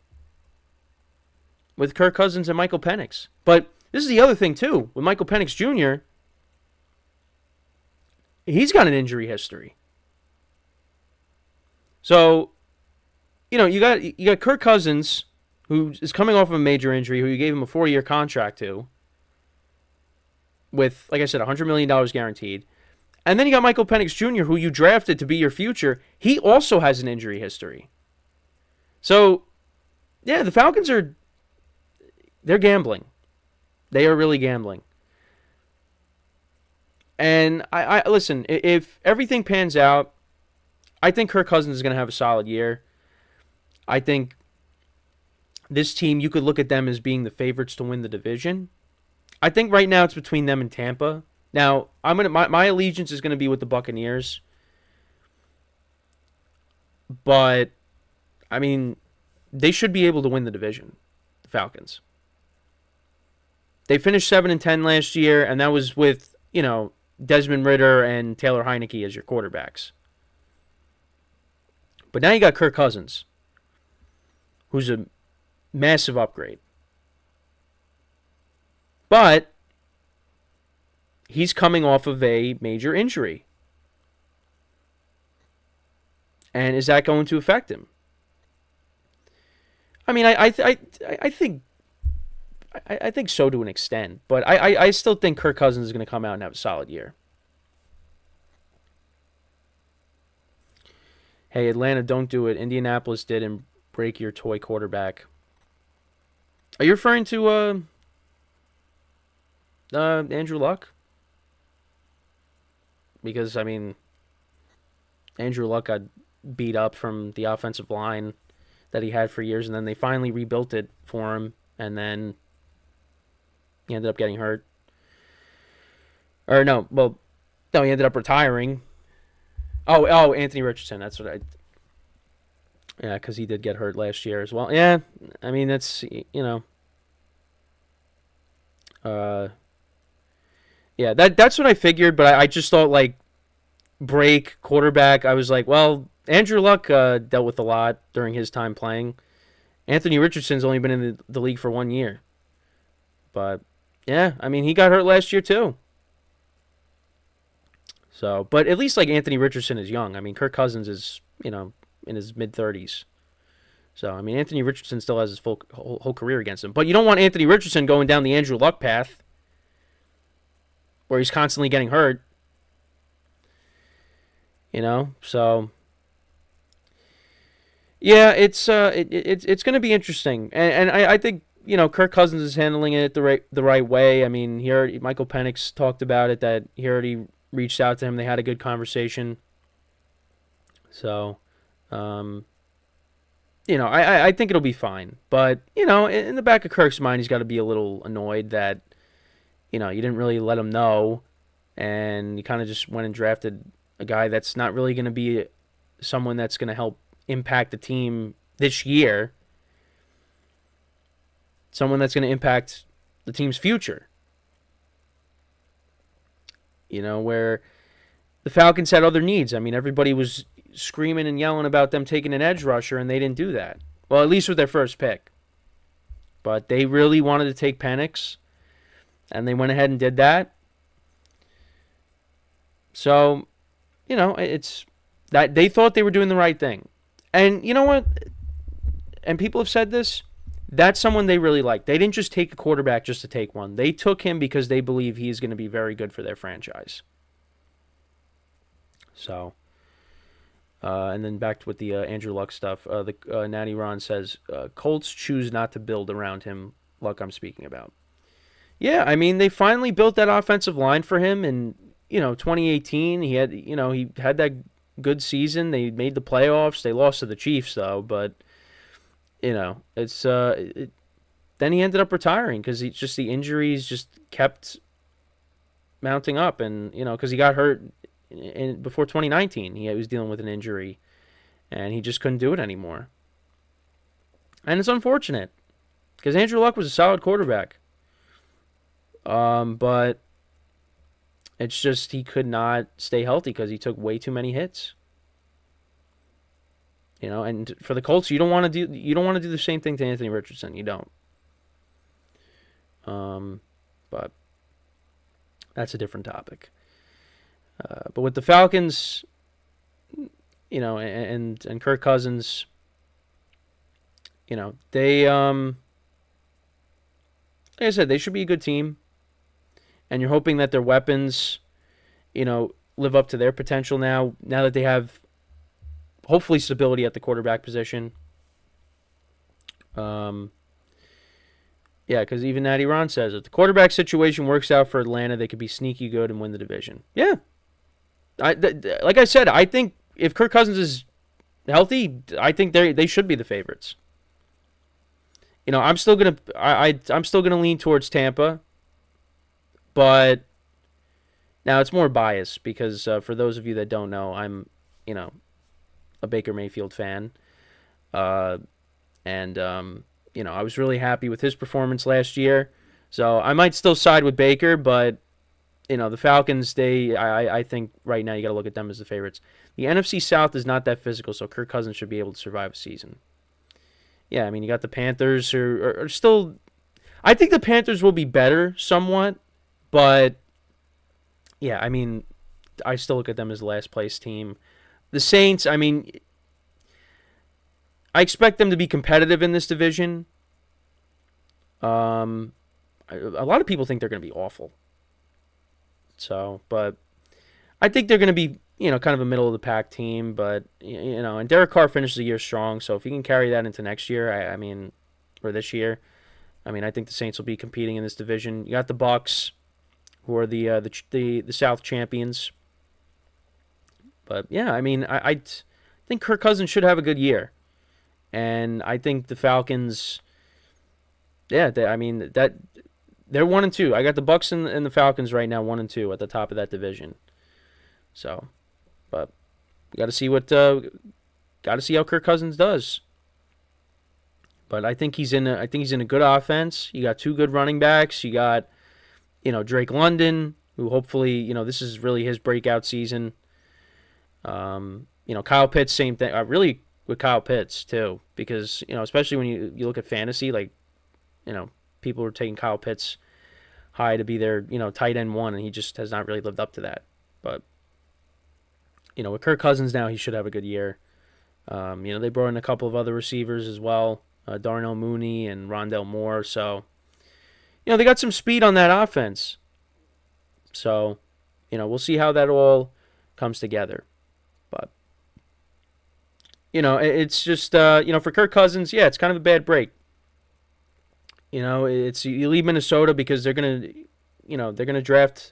A: with Kirk Cousins and Michael Penix. But this is the other thing too with Michael Penix Jr. He's got an injury history. So, you got Kirk Cousins, who is coming off of a major injury, who you gave him a 4-year contract to, with, like I said, $100 million guaranteed. And then you got Michael Penix Jr., who you drafted to be your future. He also has an injury history. So, yeah, the Falcons they're gambling. They are really gambling. And I listen, if everything pans out, I think Kirk Cousins is going to have a solid year. I think this team, you could look at them as being the favorites to win the division. I think right now it's between them and Tampa. Now, my allegiance is going to be with the Buccaneers. But, I mean, they should be able to win the division, the Falcons. They finished 7-10 last year, and that was with, Desmond Ridder and Taylor Heineke as your quarterbacks. But now you got Kirk Cousins, who's a massive upgrade. But he's coming off of a major injury. And is that going to affect him? I mean, I think I think so to an extent. But I still think Kirk Cousins is going to come out and have a solid year. Hey, Atlanta, don't do it. Indianapolis did and break your toy quarterback. Are you referring to Andrew Luck? Because, I mean, Andrew Luck got beat up from the offensive line that he had for years, and then they finally rebuilt it for him, and then he ended up getting hurt. Or no, he ended up retiring. Oh, Anthony Richardson. That's what I. Yeah, because he did get hurt last year as well. Yeah, I mean that's yeah, that's what I figured. But I just thought like break quarterback. I was like, well, Andrew Luck dealt with a lot during his time playing. Anthony Richardson's only been in the league for 1 year. But yeah, I mean he got hurt last year too. So, but at least like Anthony Richardson is young. I mean, Kirk Cousins is, in his mid-30s. So, I mean, Anthony Richardson still has his whole career against him. But you don't want Anthony Richardson going down the Andrew Luck path where he's constantly getting hurt. So yeah, it's going to be interesting. And I think, Kirk Cousins is handling it the right way. I mean, Michael Penix talked about it, that he already reached out to him. They had a good conversation. So, I think it'll be fine. But, in the back of Kirk's mind, he's got to be a little annoyed that, you didn't really let him know. And you kind of just went and drafted a guy that's not really going to be someone that's going to help impact the team this year. Someone that's going to impact the team's future. Where the Falcons had other needs. I mean, everybody was screaming and yelling about them taking an edge rusher, and they didn't do that. Well, at least with their first pick. But they really wanted to take Penix, and they went ahead and did that. So, it's that they thought they were doing the right thing. And you know what? And people have said this. That's someone they really like. They didn't just take a quarterback just to take one. They took him because they believe he's going to be very good for their franchise. So, and then back to with the Andrew Luck stuff. Natty Ron says, Colts choose not to build around him. Luck I'm speaking about. Yeah, I mean, they finally built that offensive line for him in, 2018. He had, he had that good season. They made the playoffs. They lost to the Chiefs, though, but... it's then he ended up retiring because the injuries just kept mounting up, and because he got hurt before 2019, he was dealing with an injury, and he just couldn't do it anymore. And it's unfortunate because Andrew Luck was a solid quarterback, but it's just he could not stay healthy because he took way too many hits. And for the Colts, you don't want to do the same thing to Anthony Richardson. You don't. But that's a different topic. But with the Falcons, and Kirk Cousins, they like I said, they should be a good team. And you're hoping that their weapons, live up to their potential now that they have hopefully stability at the quarterback position. Yeah, because even Natty Ron says if the quarterback situation works out for Atlanta, they could be sneaky good and win the division. Yeah. Like I said, I think if Kirk Cousins is healthy, I think they should be the favorites. I'm still gonna lean towards Tampa, but now it's more biased because for those of you that don't know, I'm a Baker Mayfield fan. I was really happy with his performance last year. So I might still side with Baker, but, the Falcons, I think right now you got to look at them as the favorites. The NFC South is not that physical, so Kirk Cousins should be able to survive a season. Yeah, I mean, you got the Panthers who are still... I think the Panthers will be better somewhat, but, yeah, I mean, I still look at them as the last place team. The Saints, I mean, I expect them to be competitive in this division. a lot of people think they're going to be awful. So, but I think they're going to be, kind of a middle of the pack team. But and Derek Carr finishes the year strong, so if he can carry that into next year, or this year, I think the Saints will be competing in this division. You got the Bucs, who are the South champions. But yeah, I think Kirk Cousins should have a good year, and I think the Falcons. Yeah, they're 1-2. I got the Bucs and the Falcons right now 1-2 at the top of that division. So, but we got to see how Kirk Cousins does. But I think he's in a good offense. You got two good running backs. You got Drake London, who hopefully this is really his breakout season. Kyle Pitts, same thing. Really with Kyle Pitts too, because especially when you look at fantasy, like people are taking Kyle Pitts high to be their tight end one, and he just has not really lived up to that. But with Kirk Cousins now, he should have a good year. They brought in a couple of other receivers as well, Darnell Mooney and Rondell Moore. So they got some speed on that offense. So we'll see how that all comes together. But it's just for Kirk Cousins, yeah, it's kind of a bad break. It's you leave Minnesota because they're gonna draft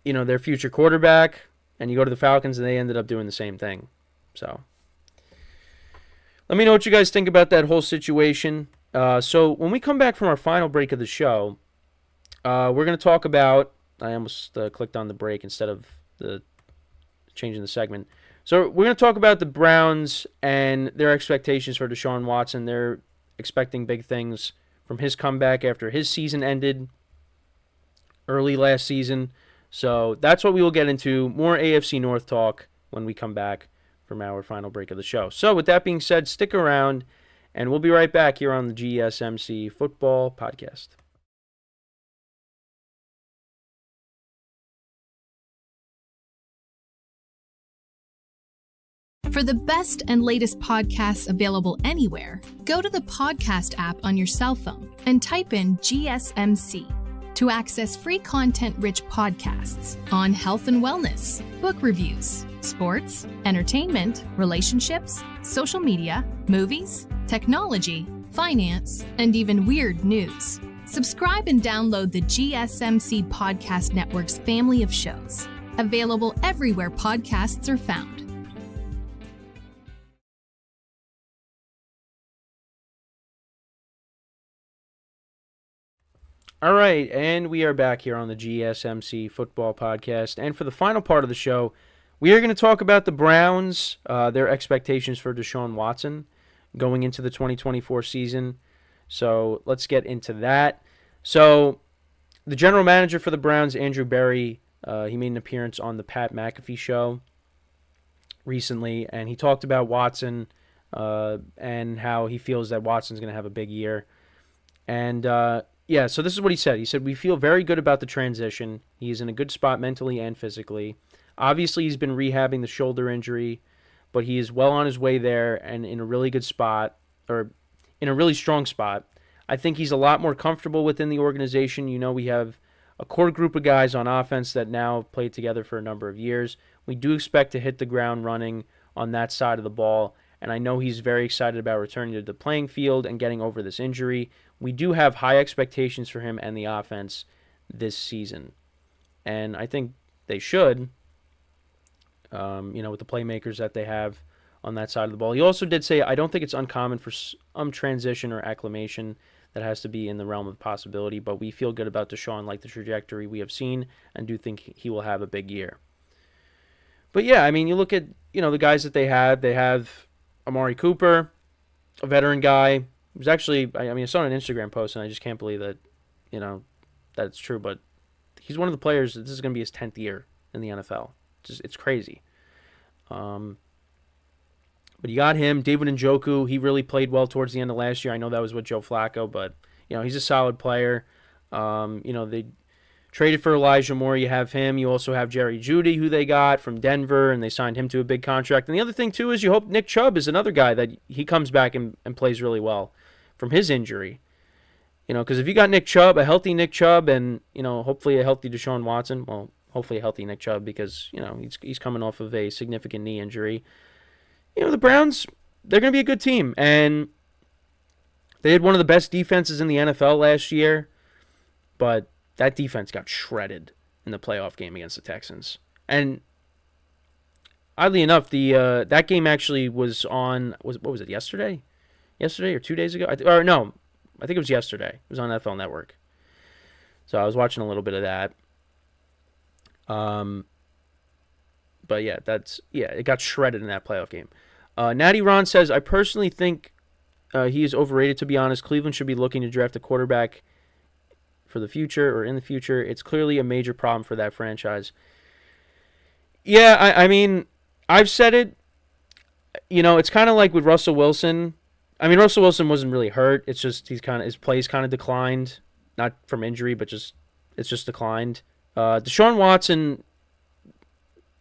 A: their future quarterback, and you go to the Falcons and they ended up doing the same thing. So let me know what you guys think about that whole situation. So when we come back from our final break of the show, we're gonna talk about. I almost clicked on the break instead of the changing the segment. So we're gonna talk about the Browns and their expectations for Deshaun Watson. They're expecting big things from his comeback after his season ended early last season. So that's what we will get into. More AFC North talk when we come back from our final break of the show. So with that being said, stick around, and we'll be right back here on the GSMC Football Podcast.
E: For the best and latest podcasts available anywhere, go to the podcast app on your cell phone and type in GSMC to access free content-rich podcasts on health and wellness, book reviews, sports, entertainment, relationships, social media, movies, technology, finance, and even weird news. Subscribe and download the GSMC Podcast Network's family of shows, available everywhere podcasts are found.
A: All right, and we are back here on the GSMC Football Podcast. And for the final part of the show, we are going to talk about the Browns, their expectations for Deshaun Watson going into the 2024 season. So let's get into that. So the general manager for the Browns, Andrew Berry, he made an appearance on the Pat McAfee show recently, and he talked about Watson and how he feels that Watson's going to have a big year. And yeah, so this is what he said. He said, "We feel very good about the transition. He is in a good spot mentally and physically. Obviously, he's been rehabbing the shoulder injury, but he is well on his way there and in a really good spot, or in a really strong spot. I think he's a lot more comfortable within the organization. We have a core group of guys on offense that now have played together for a number of years. We do expect to hit the ground running on that side of the ball, and I know he's very excited about returning to the playing field and getting over this injury. We do have high expectations for him and the offense this season." And I think they should, with the playmakers that they have on that side of the ball. He also did say, "I don't think it's uncommon for some transition or acclimation that has to be in the realm of possibility, but we feel good about Deshaun, like the trajectory we have seen, and do think he will have a big year." But yeah, you look at, the guys that they have. They have Amari Cooper, a veteran guy. It was actually, I saw an Instagram post, and I just can't believe that, that's true. But he's one of the players. This is going to be his 10th year in the NFL. It's crazy. But you got him, David Njoku. He really played well towards the end of last year. I know that was with Joe Flacco, but he's a solid player. They traded for Elijah Moore. You have him. You also have Jerry Jeudy, who they got from Denver, and they signed him to a big contract. And the other thing too is you hope Nick Chubb is another guy that he comes back and plays really well from his injury. Because if you got Nick Chubb, a healthy Nick Chubb, and, hopefully a healthy Deshaun Watson, well, hopefully a healthy Nick Chubb because, he's coming off of a significant knee injury. The Browns, they're going to be a good team. And they had one of the best defenses in the NFL last year, but that defense got shredded in the playoff game against the Texans. And oddly enough, that game actually was on, what was it, yesterday? Yesterday or 2 days ago? I think it was yesterday. It was on NFL Network. So I was watching a little bit of that. But yeah, it got shredded in that playoff game. Natty Ron says, I personally think he is overrated, to be honest. Cleveland should be looking to draft a quarterback for the future or in the future. It's clearly a major problem for that franchise. Yeah, I mean, I've said it. It's kind of like with Russell Wilson. I mean, Russell Wilson wasn't really hurt. It's just his plays kind of declined, not from injury, but it's just declined. Deshaun Watson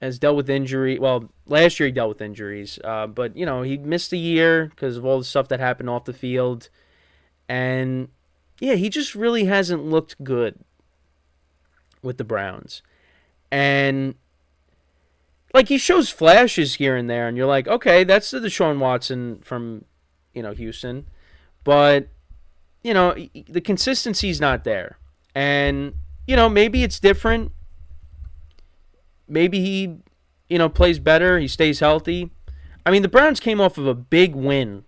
A: has dealt with injury. Well, last year he dealt with injuries, but he missed a year because of all the stuff that happened off the field, and yeah, he just really hasn't looked good with the Browns, and like he shows flashes here and there, and you're like, okay, that's the Deshaun Watson from Houston, but the consistency's not there, and maybe it's different. Maybe he plays better, he stays healthy. I mean, the Browns came off of a big win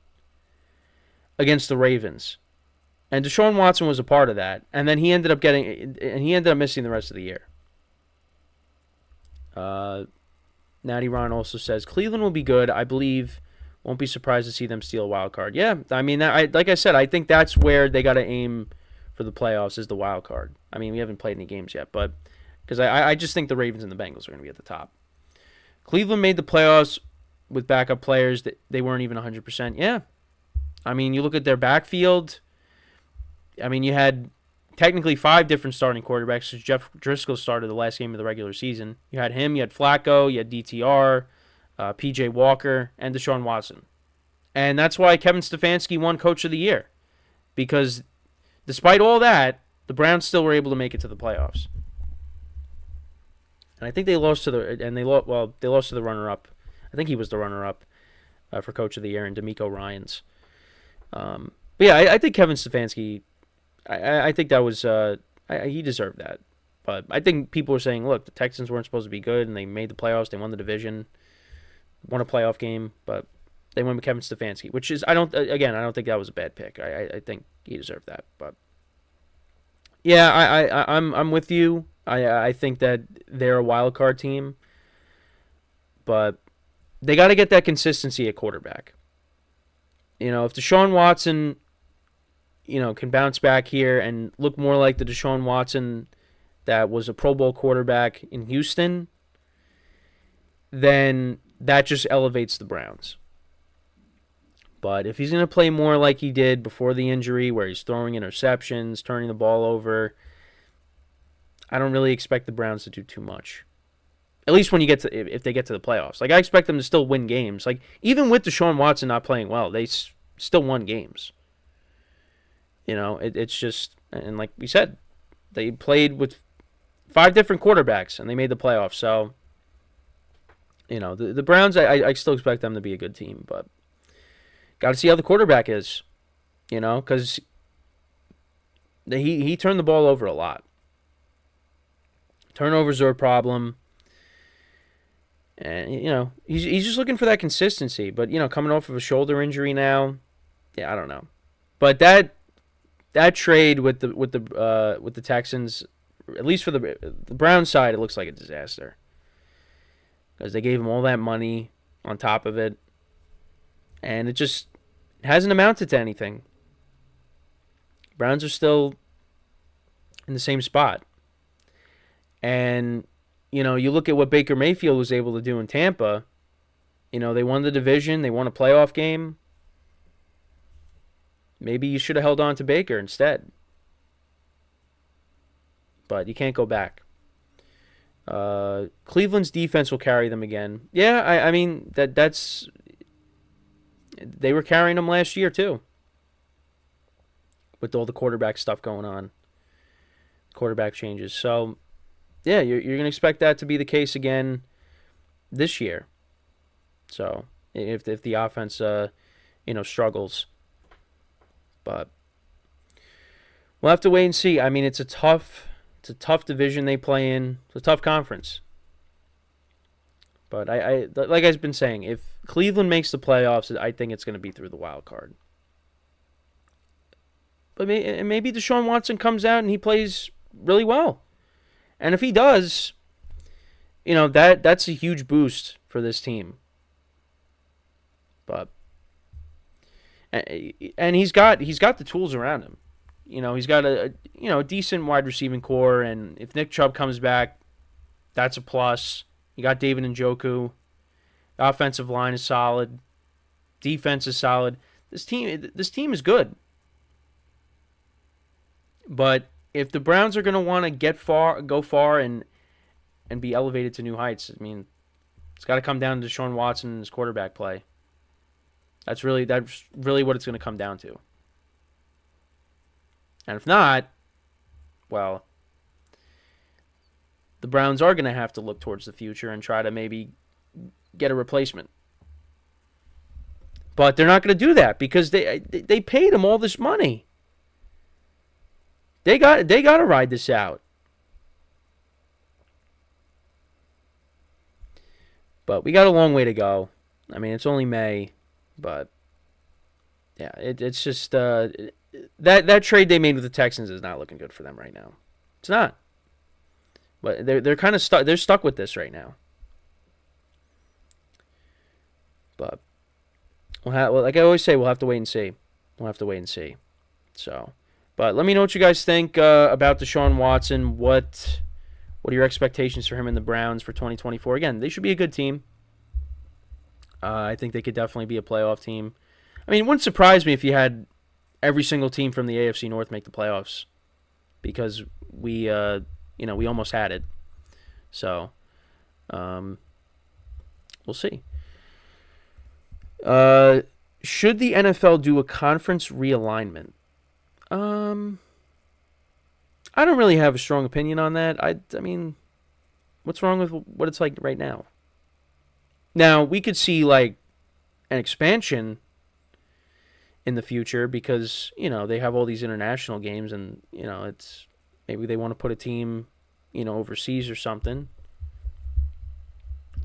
A: against the Ravens, and Deshaun Watson was a part of that, and then he ended up missing the rest of the year. Natty Ron also says Cleveland will be good, I believe. Won't be surprised to see them steal a wild card. Yeah, I mean, like I said, I think that's where they got to aim for the playoffs, is the wild card. I mean, we haven't played any games yet, but because I just think the Ravens and the Bengals are going to be at the top. Cleveland made the playoffs with backup players that they weren't even 100%. Yeah, I mean, you look at their backfield. I mean, you had technically 5 different starting quarterbacks. So Jeff Driscoll started the last game of the regular season. You had him, you had Flacco, you had DTR. P.J. Walker, and Deshaun Watson. And that's why Kevin Stefanski won Coach of the Year. Because despite all that, the Browns still were able to make it to the playoffs. And I think they lost to the runner-up. I think he was the runner-up for Coach of the Year, and DeMeco Ryans. But yeah, I think Kevin Stefanski, I think that was, he deserved that. But I think people were saying, look, the Texans weren't supposed to be good, and they made the playoffs, they won the division. Won a playoff game, but they went with Kevin Stefanski, which is I don't think that was a bad pick. I think he deserved that, but yeah, I'm with you. I think that they're a wild card team, but they got to get that consistency at quarterback. If Deshaun Watson, can bounce back here and look more like the Deshaun Watson that was a Pro Bowl quarterback in Houston, then that just elevates the Browns. But if he's going to play more like he did before the injury, where he's throwing interceptions, turning the ball over, I don't really expect the Browns to do too much. At least when if they get to the playoffs. Like, I expect them to still win games. Like, even with Deshaun Watson not playing well, they still won games. It's just, and like we said, they played with 5 different quarterbacks, and they made the playoffs, so the Browns, I still expect them to be a good team, but got to see how the quarterback is, because he turned the ball over a lot. Turnovers are a problem, and he's just looking for that consistency. But coming off of a shoulder injury now, yeah, I don't know. But that trade with the Texans, at least for the Browns side, it looks like a disaster. Because they gave him all that money on top of it. And it just hasn't amounted to anything. Browns are still in the same spot. And, you look at what Baker Mayfield was able to do in Tampa. They won the division. They won a playoff game. Maybe you should have held on to Baker instead. But you can't go back. Cleveland's defense will carry them again. Yeah, I mean that's they were carrying them last year too. with all the quarterback stuff going on, quarterback changes. So, yeah, you're going to expect that to be the case again this year. So, if the offense, struggles. But we'll have to wait and see. I mean, it's a tough division they play in. It's a tough conference. But I like I've been saying, if Cleveland makes the playoffs, I think it's going to be through the wild card. But maybe Deshaun Watson comes out and he plays really well. And if he does, that's a huge boost for this team. But and he's got the tools around him. He's got a decent wide receiving core, and if Nick Chubb comes back, that's a plus. You got David Njoku. The offensive line is solid. Defense is solid. This team is good. But if the Browns are going to want to go far, and be elevated to new heights, I mean, it's got to come down to Deshaun Watson and his quarterback play. That's really what it's going to come down to. And if not, well, the Browns are going to have to look towards the future and try to maybe get a replacement. But they're not going to do that because they paid him all this money. They got to ride this out. But we got a long way to go. I mean, it's only May, but yeah, it's just that trade they made with the Texans is not looking good for them right now. It's not. But they're kind of stuck. They're stuck with this right now. But like I always say, we'll have to wait and see. So, but let me know what you guys think about Deshaun Watson. What are your expectations for him and the Browns for 2024? Again, they should be a good team. I think they could definitely be a playoff team. I mean, it wouldn't surprise me if you had every single team from the AFC North make the playoffs, because we almost had it. So, we'll see. Should the NFL do a conference realignment? I don't really have a strong opinion on that. I mean, what's wrong with what it's like right now? Now, we could see like an expansion in the future because, they have all these international games, and, it's maybe they want to put a team, overseas or something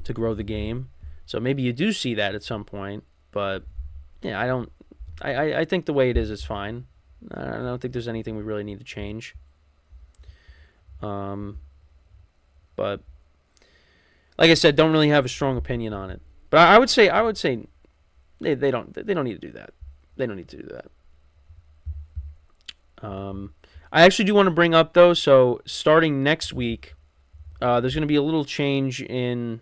A: to grow the game. So maybe you do see that at some point, but yeah, I think the way it is fine. I don't think there's anything we really need to change. But like I said, don't really have a strong opinion on it. But I would say they don't need to do that. They don't need to do that. I actually do want to bring up though. So starting next week, there's going to be a little change in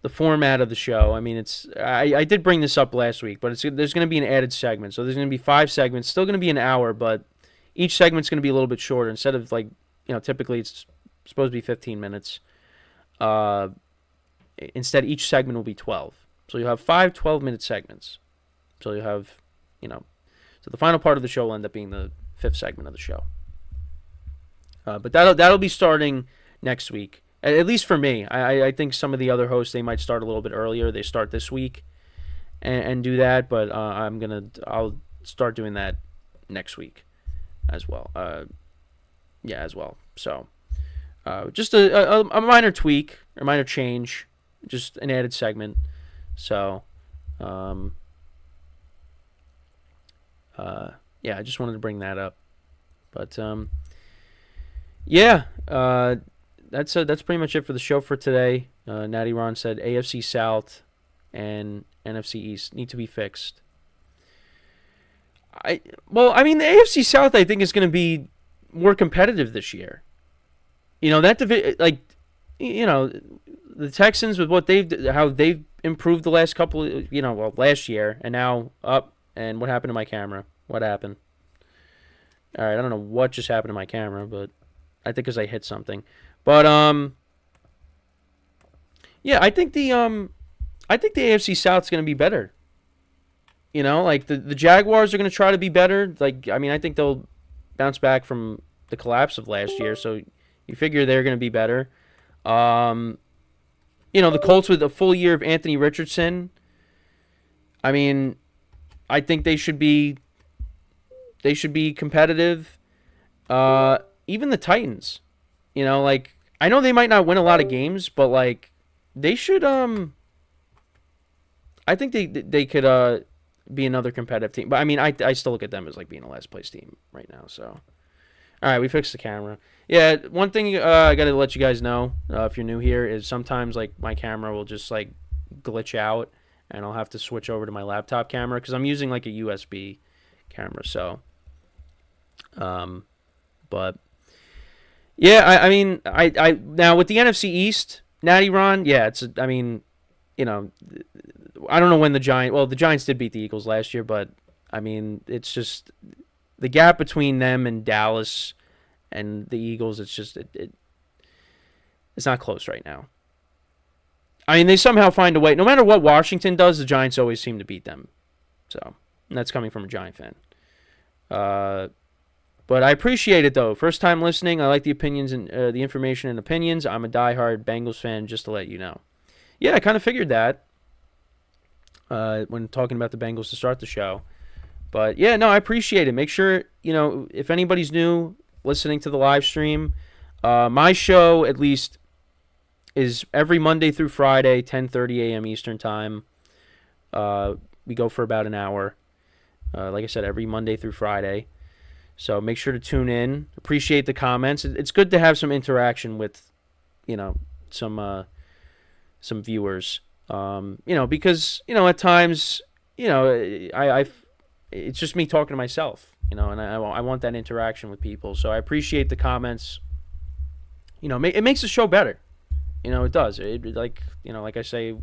A: the format of the show. I mean, I did bring this up last week, but there's going to be an added segment. So there's going to be 5 segments. Still going to be an hour, but each segment's going to be a little bit shorter. Instead of typically it's supposed to be 15 minutes. Instead, each segment will be 12. So you'll have 5 12-minute segments. So you'll have, so the final part of the show will end up being the 5th segment of the show. But that'll be starting next week. At least for me. I think some of the other hosts, they might start a little bit earlier. They start this week and do that, but I'll start doing that next week as well. As well. So just a minor tweak or minor change, just an added segment. So I just wanted to bring that up. But that's pretty much it for the show for today. Natty Ron said AFC South and NFC East need to be fixed. The AFC South I think is going to be more competitive this year. The Texans with how they've improved the last couple, last year and now up. And what happened to my camera? What happened? All right, I don't know what just happened to my camera, but I think because I hit something. But I think the AFC South is going to be better. You know, like the Jaguars are going to try to be better. Like, I mean, I think they'll bounce back from the collapse of last year, so you figure they're going to be better. You know, the Colts with a full year of Anthony Richardson, I mean, I think they should be competitive. Even the Titans, you know, like, I know they might not win a lot of games, but like they should I think they could be another competitive team. But I mean, I still look at them as like being a last place team right now. So, all right, we fixed the camera. Yeah, one thing I got to let you guys know if you're new here is sometimes like my camera will just like glitch out, and I'll have to switch over to my laptop camera because I'm using like a USB camera. So, but yeah, I mean, I now with the NFC East, Natty Ron, yeah, I mean, you know, I don't know when the Giants did beat the Eagles last year, but I mean, it's just the gap between them and Dallas and the Eagles. It's just it's not close right now. I mean, they somehow find a way. No matter what Washington does, the Giants always seem to beat them. So, and that's coming from a Giant fan. But I appreciate it, though. First time listening. I like the opinions and the information and opinions. I'm a diehard Bengals fan, just to let you know. Yeah, I kind of figured that when talking about the Bengals to start the show. But, yeah, no, I appreciate it. Make sure, you know, if anybody's new listening to the live stream, my show, at least, is every Monday through Friday, 10:30 a.m. Eastern Time. We go for about an hour. Like I said, every Monday through Friday. So make sure to tune in. Appreciate the comments. It's good to have some interaction with, you know, some viewers. You know, because, you know, at times, you know, it's just me talking to myself, you know, and I want that interaction with people. So I appreciate the comments. You know, it makes the show better. You know, it does. Like, you know, like I say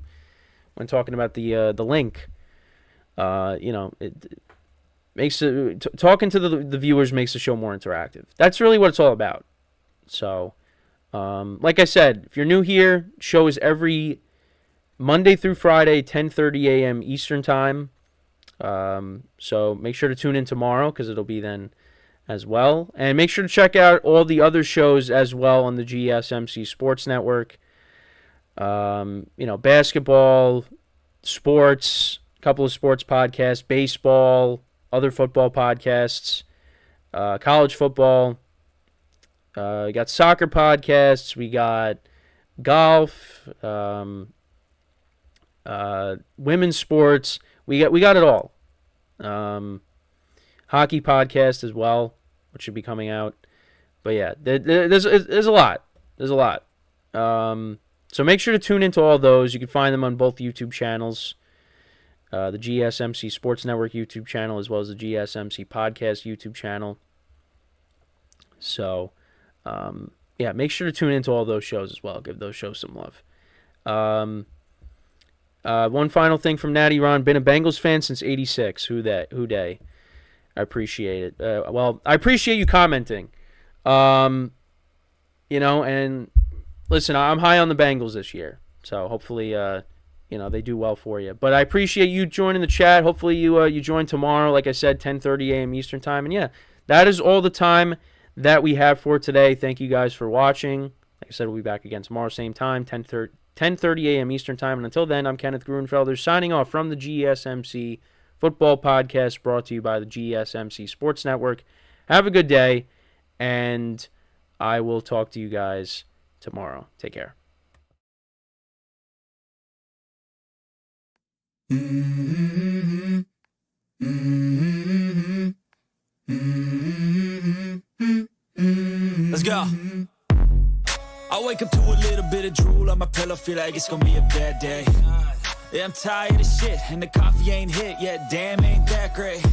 A: when talking about the link, you know, it makes talking to the viewers makes the show more interactive. That's really what it's all about. So, like I said, if you're new here, show is every Monday through Friday, 10:30 a.m. Eastern Time. So make sure to tune in tomorrow because it'll be then as well. And make sure to check out all the other shows as well on the GSMC Sports Network. You know, basketball, sports, a couple of sports podcasts, baseball, other football podcasts, college football. We got soccer podcasts. We got golf, women's sports. We got it all. Hockey podcast as well, which should be coming out. But yeah, there's a lot. There's a lot. So make sure to tune into all those. You can find them on both YouTube channels. The GSMC Sports Network YouTube channel, as well as the GSMC Podcast YouTube channel. So, yeah, make sure to tune into all those shows as well. Give those shows some love. One final thing from Natty Ron. Been a Bengals fan since '86. Who day? I appreciate it. Well, I appreciate you commenting. You know, and listen, I'm high on the Bengals this year. So hopefully, you know, they do well for you. But I appreciate you joining the chat. Hopefully you join tomorrow, like I said, 10:30 a.m. Eastern Time. And yeah, that is all the time that we have for today. Thank you guys for watching. Like I said, we'll be back again tomorrow, same time, 10:30 a.m. Eastern Time. And until then, I'm Kenneth Gruenfelder signing off from the GSMC Football Podcast, brought to you by the GSMC Sports Network. Have a good day, and I will talk to you guys tomorrow. Take care.
D: Let's go. I wake up to a little bit of drool on my pillow, feel like it's gonna be a bad day. Yeah, I'm tired of shit, and the coffee ain't hit yet, damn, ain't that great.